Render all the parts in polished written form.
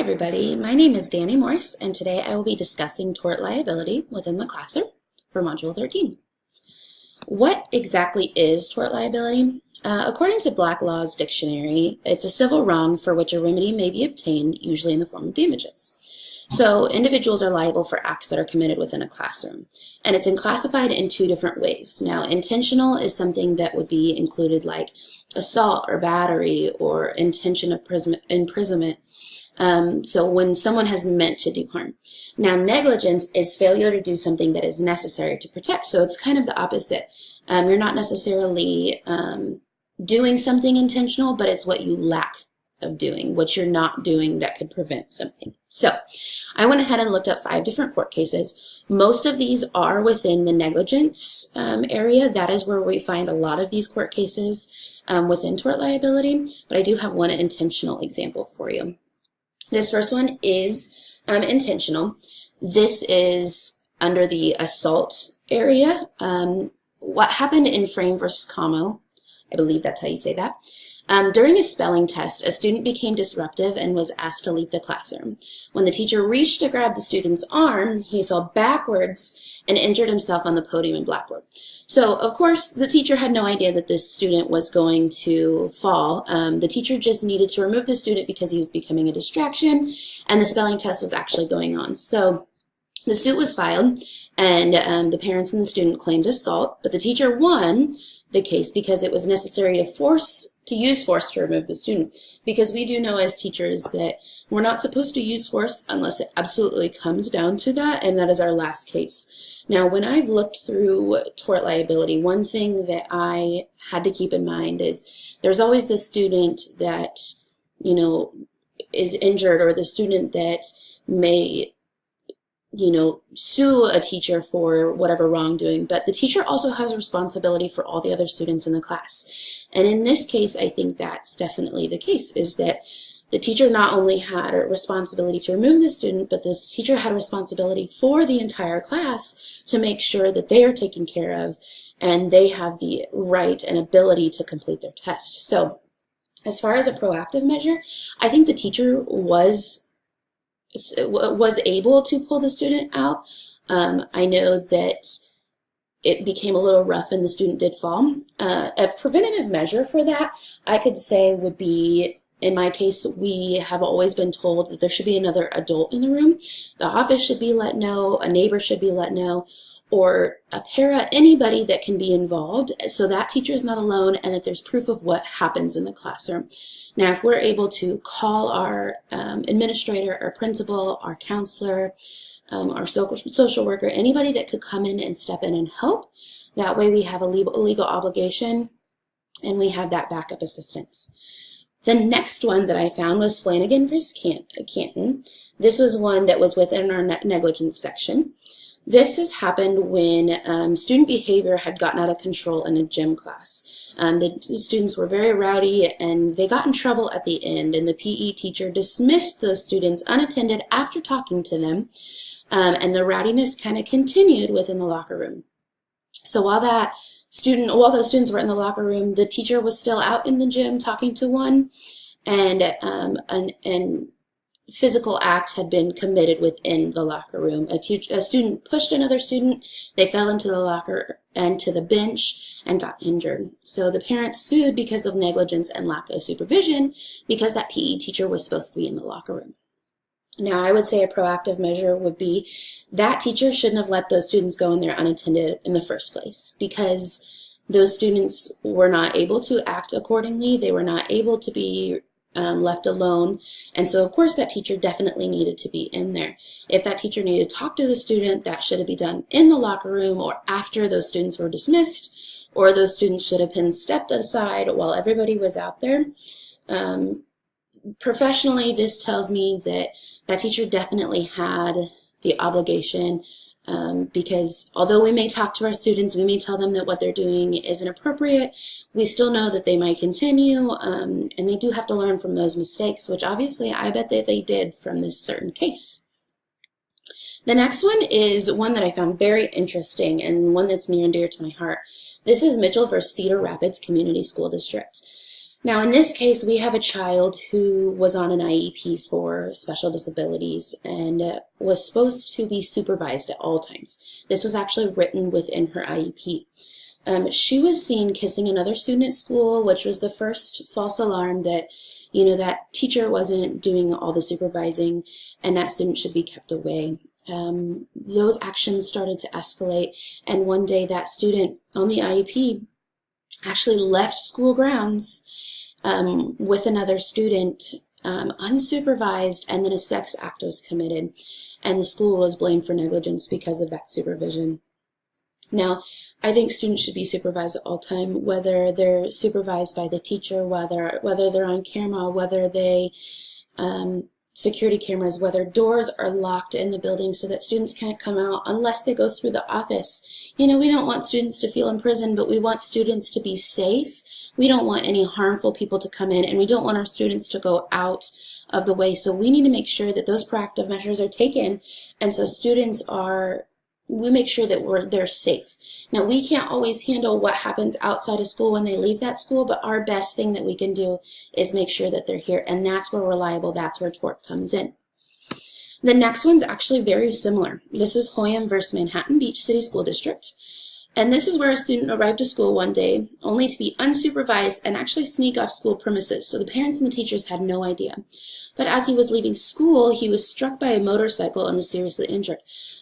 everybody, my name is Danny Morris, and today I will be discussing tort liability within the classroom for Module 13. What exactly is tort liability? According to Black Law's dictionary, it's a civil wrong for which a remedy may be obtained, usually in the form of damages. So individuals are liable for acts that are committed within a classroom, and it's classified in two different ways. Now, intentional is something that would be included like assault or battery or intention of imprisonment. So when someone has meant to do harm. Now, negligence is failure to do something that is necessary to protect. So it's kind of the opposite. You're not necessarily doing something intentional, but it's what you lack of doing, what you're not doing that could prevent something. So I went ahead and looked up 5 different court cases. Most of these are within the negligence area. That is where we find a lot of these court cases within tort liability, but I do have one intentional example for you. This first one is intentional. This is under the assault area. What happened in Frame versus Como, I believe that's how you say that. During a spelling test, a student became disruptive and was asked to leave the classroom. When the teacher reached to grab the student's arm, he fell backwards and injured himself on the podium in Blackboard. So, of course, the teacher had no idea that this student was going to fall. The teacher just needed to remove the student because he was becoming a distraction, and the spelling test was actually going on. So the suit was filed, and the parents and the student claimed assault, but the teacher won the case because it was necessary to use force to remove the student. Because we do know as teachers that we're not supposed to use force unless it absolutely comes down to that, and that is our last case. Now, when I've looked through tort liability, one thing that I had to keep in mind is there's always the student that, you know, is injured, or the student that may, you know, sue a teacher for whatever wrongdoing, but the teacher also has a responsibility for all the other students in the class. And in this case, I think that's definitely the case, is that the teacher not only had a responsibility to remove the student, but this teacher had a responsibility for the entire class to make sure that they are taken care of and they have the right and ability to complete their test. So as far as a proactive measure, I think the teacher was able to pull the student out. I know that it became a little rough and the student did fall. A preventative measure for that, I could say, would be, in my case, we have always been told that there should be another adult in the room. The office should be let know, a neighbor should be let know, or a para, anybody that can be involved, so that teacher is not alone and that there's proof of what happens in the classroom. Now, if we're able to call our administrator, our principal, our counselor, our social worker, anybody that could come in and step in and help, that way we have a legal obligation and we have that backup assistance. The next one that I found was Flanagan versus Canton. This was one that was within our negligence section. This has happened when student behavior had gotten out of control in a gym class. The students were very rowdy and they got in trouble at the end, and the PE teacher dismissed those students unattended after talking to them, and the rowdiness kind of continued within the locker room. So while the students were in the locker room, the teacher was still out in the gym talking to one, and physical act had been committed within the locker room. A student pushed another student, they fell into the locker and to the bench and got injured. So the parents sued because of negligence and lack of supervision, because that PE teacher was supposed to be in the locker room. Now, I would say a proactive measure would be that teacher shouldn't have let those students go in there unattended in the first place, because those students were not able to act accordingly. They were not able to be left alone. And so, of course, that teacher definitely needed to be in there. If that teacher needed to talk to the student, that should have been done in the locker room or after those students were dismissed, or those students should have been stepped aside while everybody was out there. Professionally, this tells me that that teacher definitely had the obligation, because although we may talk to our students, we may tell them that what they're doing isn't appropriate, we still know that they might continue, and they do have to learn from those mistakes, which obviously I bet that they did from this certain case. The next one is one that I found very interesting and one that's near and dear to my heart. This is Mitchell versus Cedar Rapids Community School District. Now, in this case, we have a child who was on an IEP for special disabilities and was supposed to be supervised at all times. This was actually written within her IEP. She was seen kissing another student at school, which was the first false alarm that, that teacher wasn't doing all the supervising and that student should be kept away. Those actions started to escalate, and one day that student on the IEP actually left school grounds with another student unsupervised, and then a sex act was committed, and the school was blamed for negligence because of that supervision. Now, I think students should be supervised at all time, whether they're supervised by the teacher, whether they're on camera, whether they security cameras, whether doors are locked in the building so that students can't come out unless they go through the office. We don't want students to feel imprisoned, but we want students to be safe. We don't want any harmful people to come in, and we don't want our students to go out of the way. So we need to make sure that those proactive measures are taken, and so we make sure that they're safe. Now, we can't always handle what happens outside of school when they leave that school, but our best thing that we can do is make sure that they're here, and that's where reliable, that's where tort comes in. The next one's actually very similar. This is Hoyam versus Manhattan Beach City School District. And this is where a student arrived to school one day only to be unsupervised and actually sneak off school premises. So the parents and the teachers had no idea. But as he was leaving school, he was struck by a motorcycle and was seriously injured.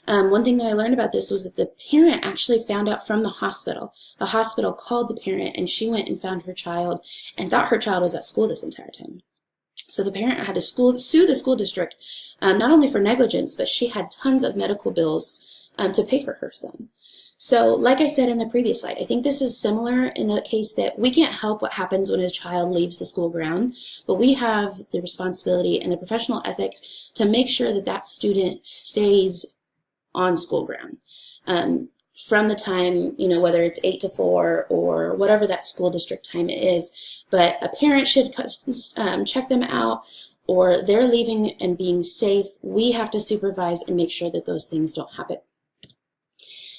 One thing that I learned about this was that the parent actually found out from the hospital. The hospital called the parent, and she went and found her child and thought her child was at school this entire time. So the parent had to sue the school district, not only for negligence, but she had tons of medical bills to pay for her son. So like I said in the previous slide, I think this is similar in the case that we can't help what happens when a child leaves the school ground, but we have the responsibility and the professional ethics to make sure that that student stays on school ground from the time, whether it's 8 to 4 or whatever that school district time is. But a parent should check them out, or they're leaving and being safe. We have to supervise and make sure that those things don't happen.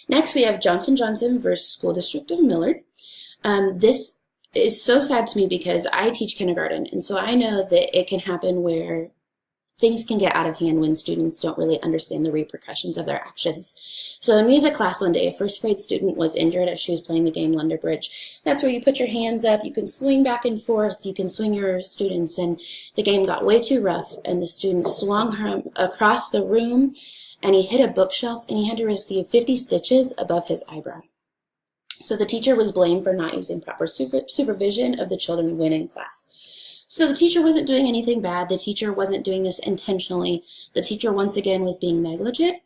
Next, we have Johnson Johnson versus School District of Millard. This is so sad to me because I teach kindergarten, and so I know that it can happen where things can get out of hand when students don't really understand the repercussions of their actions. So in music class one day, a first grade student was injured as she was playing the game London Bridge. That's where you put your hands up, you can swing back and forth, you can swing your students, and the game got way too rough, and the student swung her across the room, and he hit a bookshelf, and he had to receive 50 stitches above his eyebrow. So the teacher was blamed for not using proper supervision of the children when in class. So the teacher wasn't doing anything bad. The teacher wasn't doing this intentionally. The teacher, once again, was being negligent.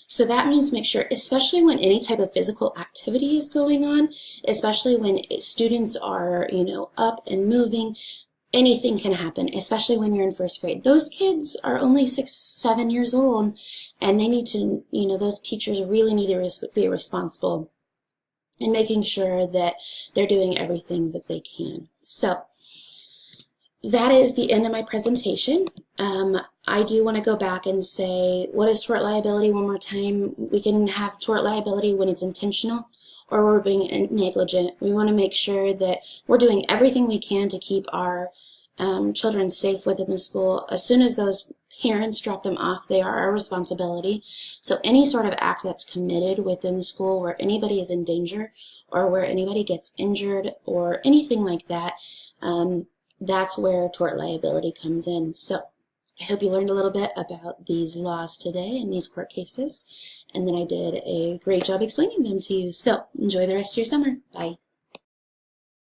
So that means make sure, especially when any type of physical activity is going on, especially when students are, up and moving, anything can happen, especially when you're in first grade. Those kids are only 6, 7 years old, and they need to, those teachers really need to be responsible in making sure that they're doing everything that they can. So that is the end of my presentation. I do want to go back and say, what is tort liability one more time? We can have tort liability when it's intentional or we're being negligent. We want to make sure that we're doing everything we can to keep our children safe within the school. As soon as those parents drop them off, they are our responsibility. So any sort of act that's committed within the school where anybody is in danger or where anybody gets injured or anything like that, that's where tort liability comes in. So I hope you learned a little bit about these laws today and these court cases, and then I did a great job explaining them to you. So enjoy the rest of your summer. Bye.